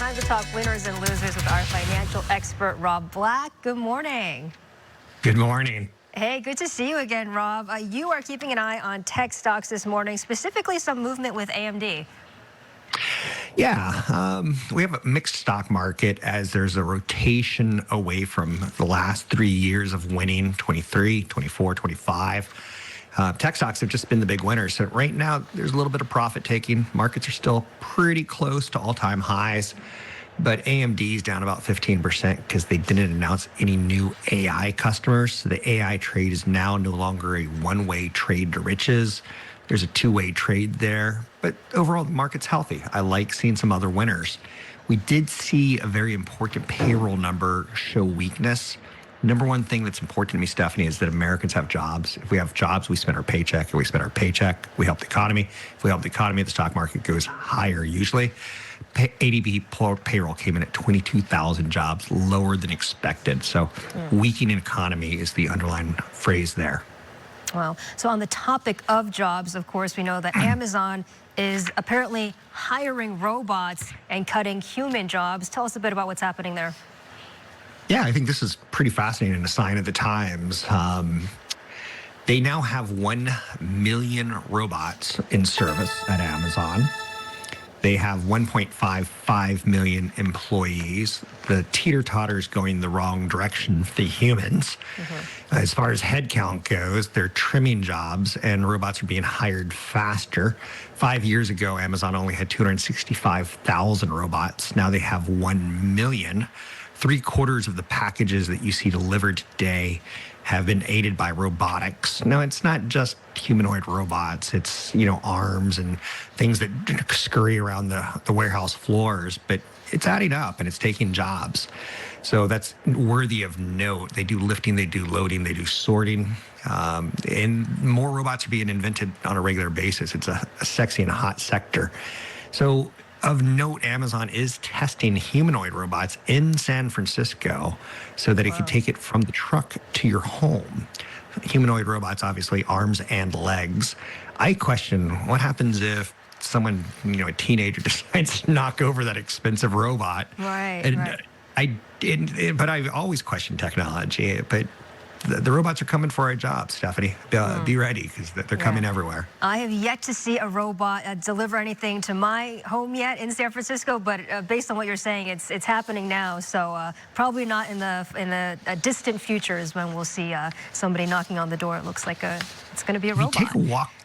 Time to talk winners and losers with our financial expert, Rob Black. Good morning. Good morning. Hey, good to see you again, Rob. You are keeping an eye on tech stocks this morning, specifically some movement with AMD. Yeah, we have a mixed stock market as there's a rotation away from the last 3 years of winning, 23, 24, 25. Tech stocks have just been the big winners. So right now, there's a little bit of profit taking. Markets are still pretty close to all-time highs, but AMD is down about 15% because they didn't announce any new AI customers. So the AI trade is now no longer a one-way trade to riches. There's a two-way trade there, but overall the market's healthy. I like seeing some other winners. We did see a very important payroll number show weakness. Number one thing that's important to me, Stephanie, is that Americans have jobs. If we have jobs, we spend our paycheck. If we spend our paycheck, we help the economy. If we help the economy, the stock market goes higher usually. ADP payroll came in at 22,000 jobs, lower than expected. So weakening economy is the underlying phrase there. Well, so on the topic of jobs, of course, we know that Amazon is apparently hiring robots and cutting human jobs. Tell us a bit about what's happening there. Yeah, I think this is pretty fascinating and a sign of the times. They now have 1 million robots in service at Amazon. They have 1.55 million employees. The teeter-totter is going the wrong direction for the humans. As far as headcount goes, they're trimming jobs and robots are being hired faster. 5 years ago, Amazon only had 265,000 robots. Now they have 1 million. 3/4 of the packages that you see delivered today have been aided by robotics. Now, it's not just humanoid robots. It's, arms and things that scurry around the warehouse floors, but it's adding up and it's taking jobs. So that's worthy of note. They do lifting, they do loading, they do sorting, and more robots are being invented on a regular basis. It's a sexy and hot sector. So of note, Amazon is testing humanoid robots in San Francisco so that it can take it from the truck to your home. Humanoid robots, obviously, arms and legs. I question what happens if someone, a teenager decides to knock over that expensive robot. Right, and right. But I've always questioned technology, but the robots are coming for our jobs, Stephanie. Be ready because they're coming everywhere. I have yet to see a robot deliver anything to my home yet in San Francisco, but based on what you're saying, it's happening now. So probably not in the distant future is when we'll see somebody knocking on the door. It looks like it's going to be a robot.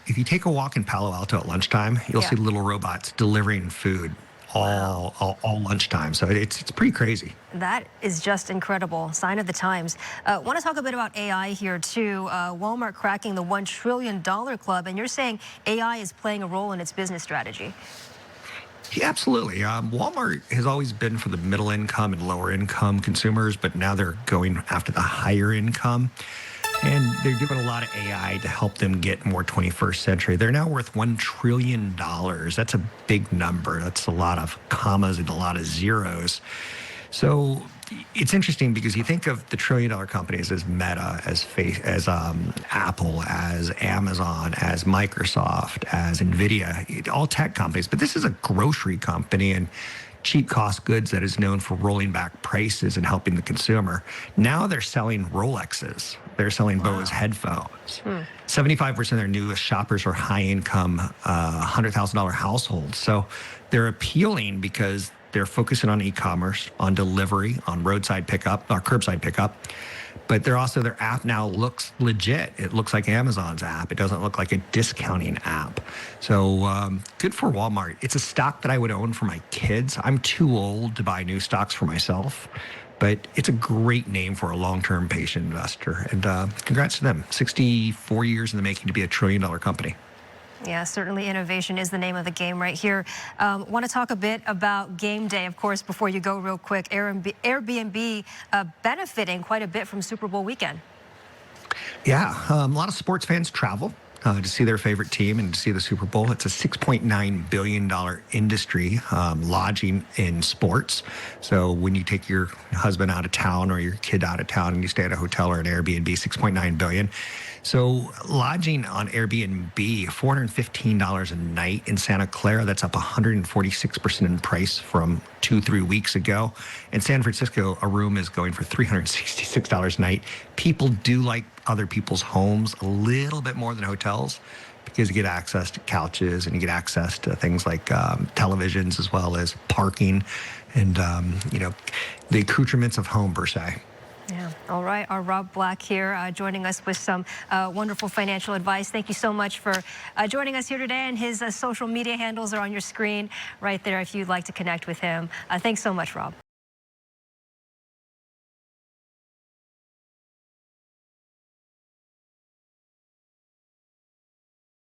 If you take a walk in Palo Alto at lunchtime, you'll see little robots delivering food all lunchtime. So it's pretty crazy. That is just incredible. Sign of the times. Want to talk a bit about AI here too. Walmart cracking the $1 trillion club, and you're saying AI is playing a role in its business strategy. Yeah, absolutely. Walmart has always been for the middle income and lower income consumers, but now they're going after the higher income. And they're doing a lot of AI to help them get more 21st century. They're now worth $1 trillion. That's a big number. That's a lot of commas and a lot of zeros. So it's interesting because you think of the trillion-dollar companies as Meta, as Apple, as Amazon, as Microsoft, as NVIDIA, all tech companies. But this is a grocery company and cheap cost goods that is known for rolling back prices and helping the consumer. Now they're selling Rolexes. They're selling Bose headphones. 75% of their newest shoppers are high-income, $100,000 households. So they're appealing because they're focusing on e-commerce, on delivery, on roadside pickup, or curbside pickup. But their app now looks legit. It looks like Amazon's app. It doesn't look like a discounting app. So good for Walmart. It's a stock that I would own for my kids. I'm too old to buy new stocks for myself, but it's a great name for a long-term patient investor. And congrats to them. 64 years in the making to be $1 trillion company. Yeah, certainly innovation is the name of the game right here. Want to talk a bit about game day, of course, before you go real quick. Airbnb benefiting quite a bit from Super Bowl weekend. Yeah, a lot of sports fans travel to see their favorite team and to see the Super Bowl. It's a $6.9 billion industry, lodging in sports. So when you take your husband out of town or your kid out of town and you stay at a hotel or an Airbnb, $6.9 billion. So lodging on Airbnb, $415 a night in Santa Clara. That's up 146% in price from 2-3 weeks ago. In San Francisco, a room is going for $366 a night. People do like other people's homes a little bit more than hotels because you get access to couches and you get access to things like televisions as well as parking and, the accoutrements of home per se. Yeah. All right. Our Rob Black here joining us with some wonderful financial advice. Thank you so much for joining us here today. And his social media handles are on your screen right there if you'd like to connect with him. Thanks so much, Rob.